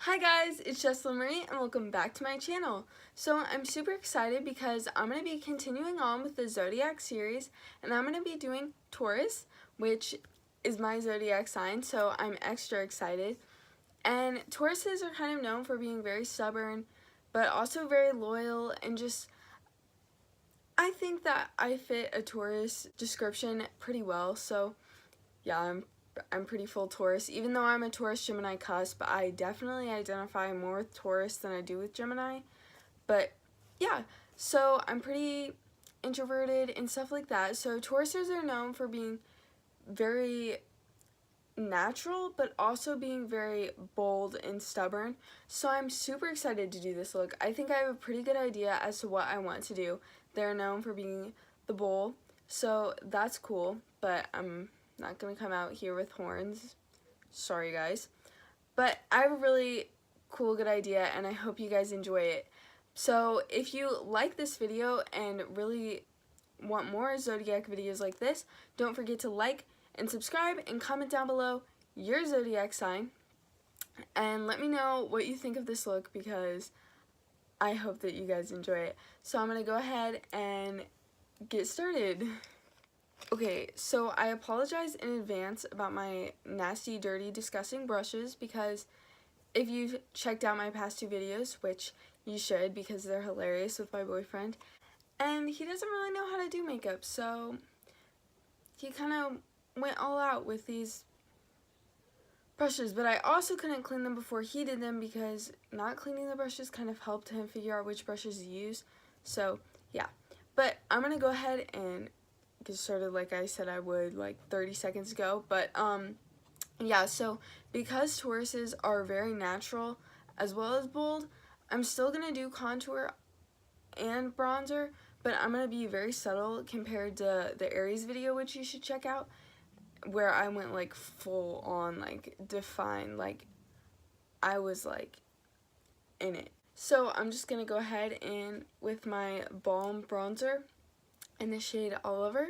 Hi guys, it's Jaclyn and welcome back to my channel. So I'm super excited because I'm going to be continuing on with the Zodiac series, and I'm going to be doing Taurus, which is my zodiac sign, so I'm extra excited. And Tauruses are kind of known for being very stubborn, but also very loyal, and just, I think that I fit a Taurus description pretty well. So yeah, I'm pretty full Taurus. Even though I'm a Taurus Gemini cusp, I definitely identify more with Taurus than I do with Gemini. But yeah, so I'm pretty introverted and stuff like that. So Tauruses are known for being very natural, but also being very bold and stubborn. So I'm super excited to do this look. I think I have a pretty good idea as to what I want to do. They're known for being the bull, so that's cool, but I'm not gonna come out here with horns. Sorry guys. But I have a really cool, good idea, and I hope you guys enjoy it. So if you like this video and really want more Zodiac videos like this, don't forget to like and subscribe and comment down below your Zodiac sign. And let me know what you think of this look, because I hope that you guys enjoy it. So I'm going to go ahead and get started. Okay, so I apologize in advance about my nasty, dirty, disgusting brushes, because if you've checked out my past two videos, which you should because they're hilarious with my boyfriend, and he doesn't really know how to do makeup, so he kind of went all out with these brushes, but I also couldn't clean them before he did them, because not cleaning the brushes kind of helped him figure out which brushes to use. So yeah, but I'm gonna go ahead and get started like I said I would like 30 seconds ago. But yeah, so because Tauruses are very natural as well as bold, I'm still gonna do contour and bronzer, but I'm gonna be very subtle compared to the Aries video, which you should check out, where I went like full on like define, like I was like in it. So I'm just gonna go ahead and with my Balm bronzer in the shade Oliver,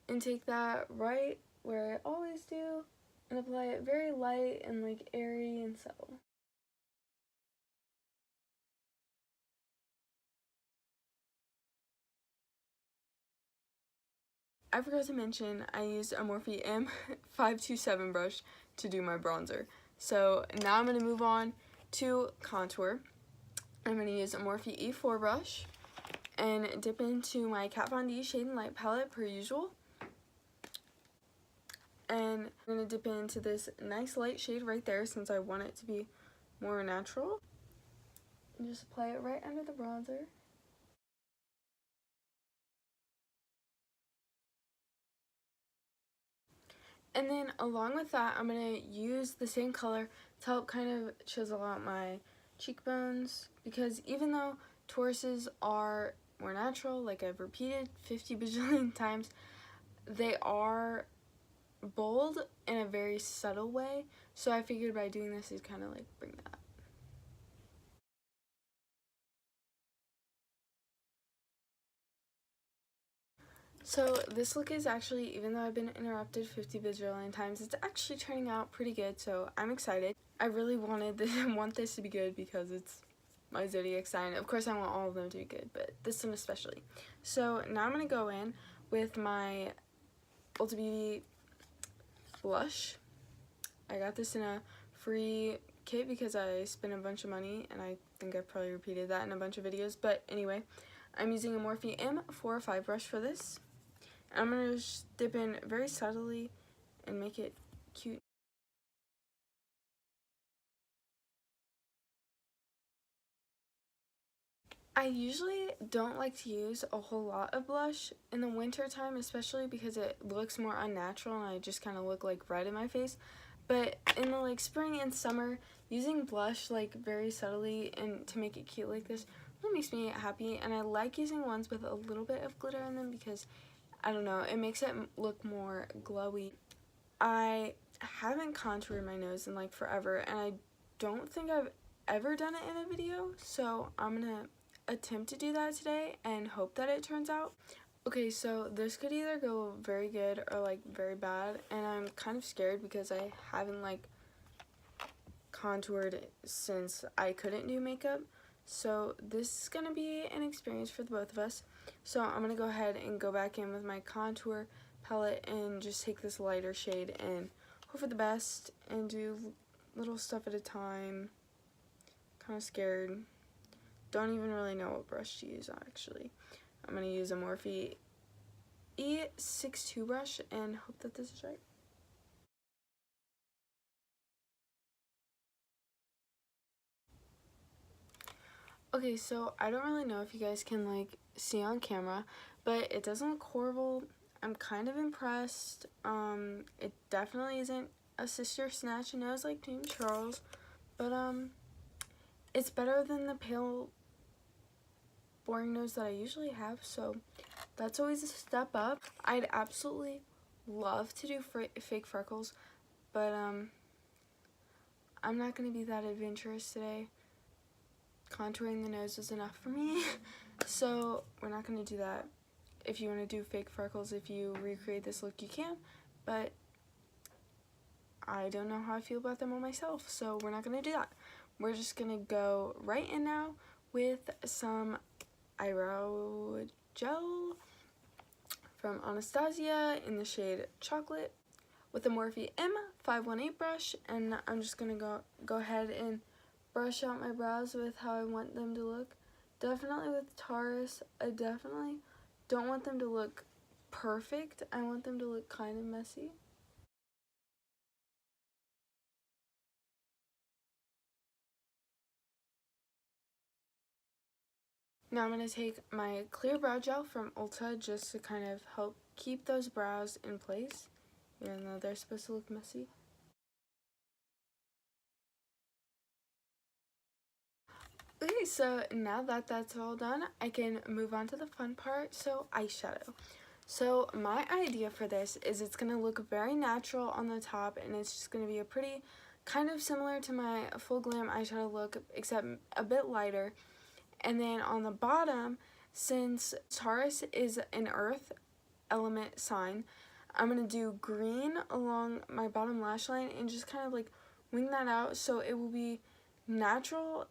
and take that right where I always do and apply it very light and like airy and subtle. I forgot to mention I used a Morphe M527 brush to do my bronzer. So now I'm going to move on to contour. I'm going to use a Morphe E4 brush and dip into my Kat Von D Shade and Light palette per usual. And I'm going to dip into this nice light shade right there, since I want it to be more natural. And just apply it right under the bronzer. And then along with that, I'm going to use the same color to help kind of chisel out my cheekbones, because even though Tauruses are more natural, like I've repeated 50 bajillion times, they are bold in a very subtle way, so I figured by doing this it'd kind of like bring that. So this look is actually, even though I've been interrupted 50 bajillion times, it's actually turning out pretty good, so I'm excited. I really want this to be good because it's my zodiac sign. Of course I want all of them to be good, but this one especially. So now I'm going to go in with my Ulta Beauty blush. I got this in a free kit because I spent a bunch of money, and I think I've probably repeated that in a bunch of videos, but anyway, I'm using a Morphe M405 brush for this. I'm going to just dip in very subtly and make it cute. I usually don't like to use a whole lot of blush in the winter time, especially because it looks more unnatural and I just kind of look like red in my face. But in the like spring and summer, using blush like very subtly and to make it cute like this really makes me happy. And I like using ones with a little bit of glitter in them because, I don't know, it makes it look more glowy. I haven't contoured my nose in like forever, and I don't think I've ever done it in a video, so I'm gonna attempt to do that today and hope that it turns out. Okay, so this could either go very good or like very bad, and I'm kind of scared because I haven't like contoured since I couldn't do makeup. So this is gonna be an experience for the both of us. So I'm gonna go ahead and go back in with my contour palette and just take this lighter shade and hope for the best and do little stuff at a time. Kind of scared. Don't even really know what brush to use actually. I'm gonna use a Morphe E62 brush and hope that this is right. Okay, so I don't really know if you guys can like see on camera, but it doesn't look horrible. I'm kind of impressed. It definitely isn't a Sister Snatch nose like James Charles, but it's better than the pale, boring nose that I usually have, so that's always a step up. I'd absolutely love to do fake freckles, but I'm not gonna be that adventurous today. Contouring the nose is enough for me, so we're not going to do that. If you want to do fake freckles, if you recreate this look, you can, but I don't know how I feel about them on myself, so we're not going to do that. We're just going to go right in now with some eyebrow gel from Anastasia in the shade Chocolate with a Morphe M518 brush, and I'm just going to go ahead and brush out my brows with how I want them to look. Definitely with Taurus, I definitely don't want them to look perfect. I want them to look kind of messy. Now I'm going to take my clear brow gel from Ulta just to kind of help keep those brows in place, even though they're supposed to look messy. Okay, so now that that's all done, I can move on to the fun part, so eyeshadow. So my idea for this is it's going to look very natural on the top, and it's just going to be a pretty, kind of similar to my full glam eyeshadow look, except a bit lighter. And then on the bottom, since Taurus is an earth element sign, I'm going to do green along my bottom lash line and just kind of like wing that out so it will be natural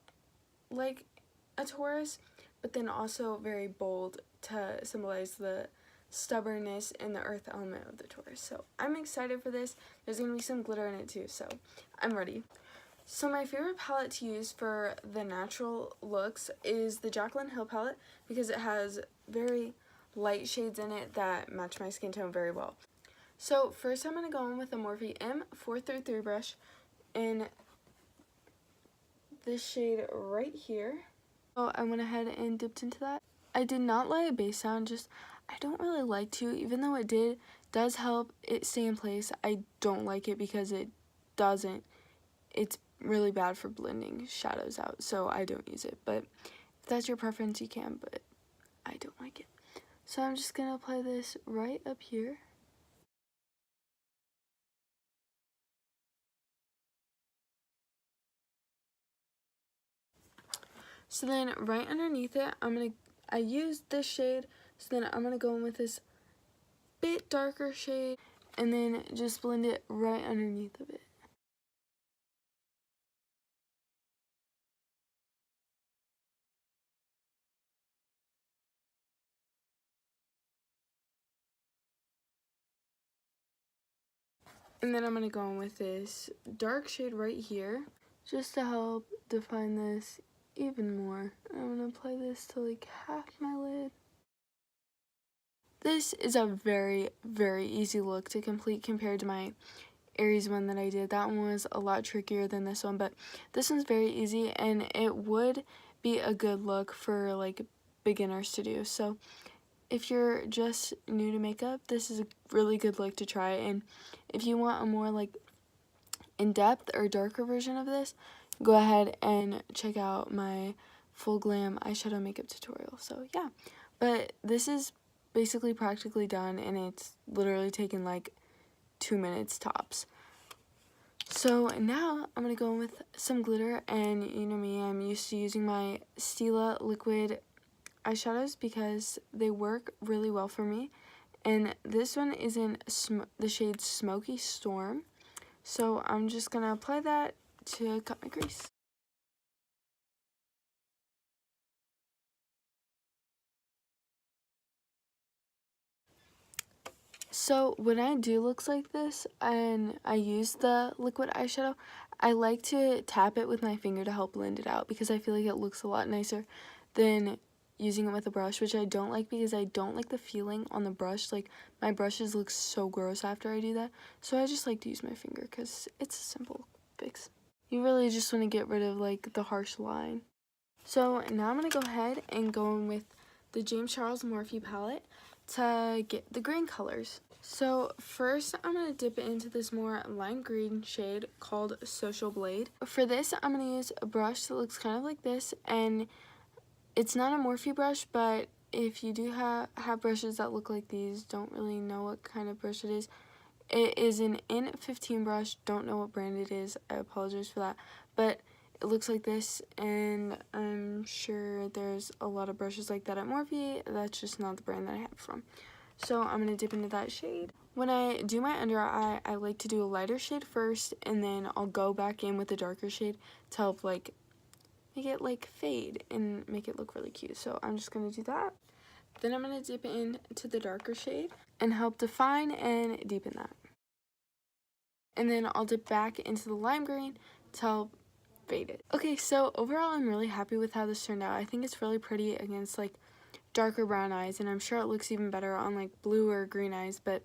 like a Taurus, but then also very bold to symbolize the stubbornness and the earth element of the Taurus. So I'm excited for this. There's going to be some glitter in it too, so I'm ready. So my favorite palette to use for the natural looks is the Jaclyn Hill palette because it has very light shades in it that match my skin tone very well. So first I'm going to go in with a Morphe M433 brush in this shade right here. So I went ahead and dipped into that. I did not lay a base down, just I don't really like to, even though it does help it stay in place. I don't like it because it doesn't. It's really bad for blending shadows out, so I don't use it. But if that's your preference, you can, but I don't like it. So I'm just gonna apply this right up here. So then right underneath it, I used this shade, so then I'm gonna go in with this bit darker shade and then just blend it right underneath of it. And then I'm gonna go in with this dark shade right here just to help define this even more. I'm gonna apply this to like half my lid. This is a very, very easy look to complete compared to my Aries one that I did. That one was a lot trickier than this one, but this one's very easy and it would be a good look for like beginners to do. So if you're just new to makeup, this is a really good look to try. And if you want a more like in-depth or darker version of this, go ahead and check out my full glam eyeshadow makeup tutorial. So yeah, but this is basically practically done and it's literally taken like 2 minutes tops. So now I'm going to go in with some glitter, and you know me, I'm used to using my Stila liquid eyeshadows because they work really well for me. And this one is in the shade Smoky Storm. So I'm just going to apply that to cut my crease. So when I do looks like this and I use the liquid eyeshadow, I like to tap it with my finger to help blend it out because I feel like it looks a lot nicer than using it with a brush, which I don't like because I don't like the feeling on the brush. Like, my brushes look so gross after I do that. So I just like to use my finger because it's a simple fix. You really just want to get rid of like the harsh line. So now I'm going to go ahead and go in with the James Charles Morphe palette to get the green colors. So first I'm going to dip into this more lime green shade called Social Blade. For this I'm going to use a brush that looks kind of like this, and it's not a Morphe brush, but if you do have brushes that look like these, don't really know what kind of brush it is. It is an N15 brush, don't know what brand it is, I apologize for that, but it looks like this, and I'm sure there's a lot of brushes like that at Morphe. That's just not the brand that I have it from. So I'm going to dip into that shade. When I do my under eye, I like to do a lighter shade first, and then I'll go back in with a darker shade to help like make it like fade and make it look really cute. So I'm just going to do that. Then I'm going to dip into the darker shade and help define and deepen that. And then I'll dip back into the lime green to help fade it. Okay, so overall I'm really happy with how this turned out. I think it's really pretty against like darker brown eyes, and I'm sure it looks even better on like blue or green eyes, but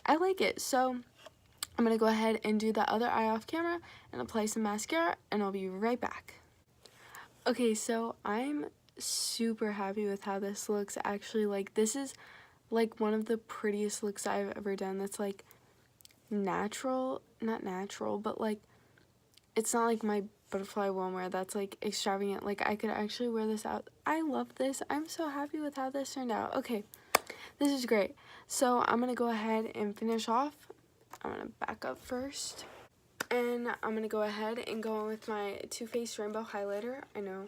I like it. So I'm going to go ahead and do the other eye off camera and apply some mascara, and I'll be right back. Okay, so I'm super happy with how this looks. Actually, like, this is like one of the prettiest looks I've ever done. That's like natural, not natural, but like it's not like my butterfly one where that's like extravagant. Like, I could actually wear this out. I love this. I'm so happy with how this turned out. Okay, this is great. So I'm gonna go ahead and finish off. I'm gonna back up first, and I'm gonna go ahead and go in with my Too Faced Rainbow Highlighter. I know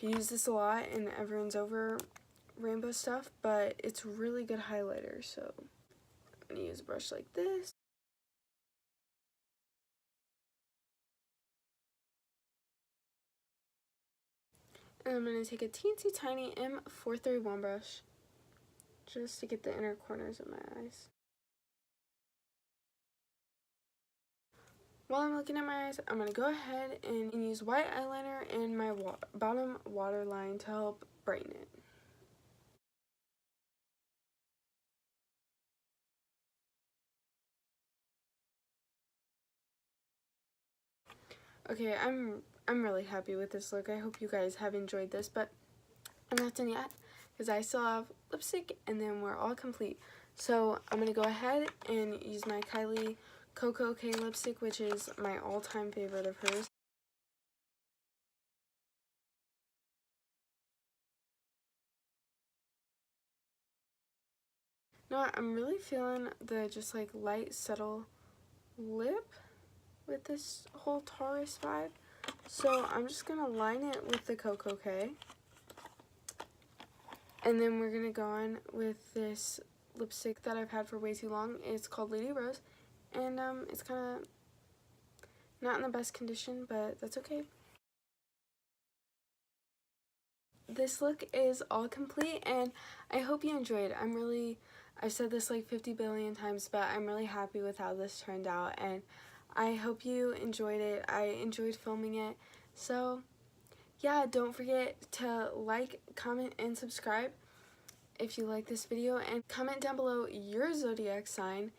I use this a lot and everyone's over rainbow stuff, but it's really good highlighter. So I'm gonna use a brush like this. And I'm going to take a teensy tiny M431 brush just to get the inner corners of my eyes. While I'm looking at my eyes, I'm going to go ahead and use white eyeliner in my bottom waterline to help brighten it. Okay, I'm really happy with this look. I hope you guys have enjoyed this, but I'm not done yet because I still have lipstick and then we're all complete. So I'm going to go ahead and use my Kylie Coco K lipstick, which is my all-time favorite of hers. You know what, I'm really feeling the just like light, subtle lip with this whole Taurus vibe. So I'm just going to line it with the Coco K. And then we're going to go on with this lipstick that I've had for way too long. It's called Lady Rose. And it's kind of not in the best condition, but that's okay. This look is all complete, and I hope you enjoyed. I've said this like 50 billion times, but I'm really happy with how this turned out, and I hope you enjoyed it. I enjoyed filming it. So yeah, don't forget to like, comment, and subscribe if you like this video, and comment down below your zodiac sign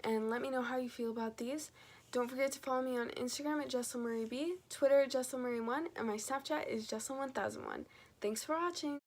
and let me know how you feel about these. Don't forget to follow me on Instagram at JaclynMarieB, Twitter at JaclynMarie1, and my Snapchat is Jaclyn1001. Thanks for watching.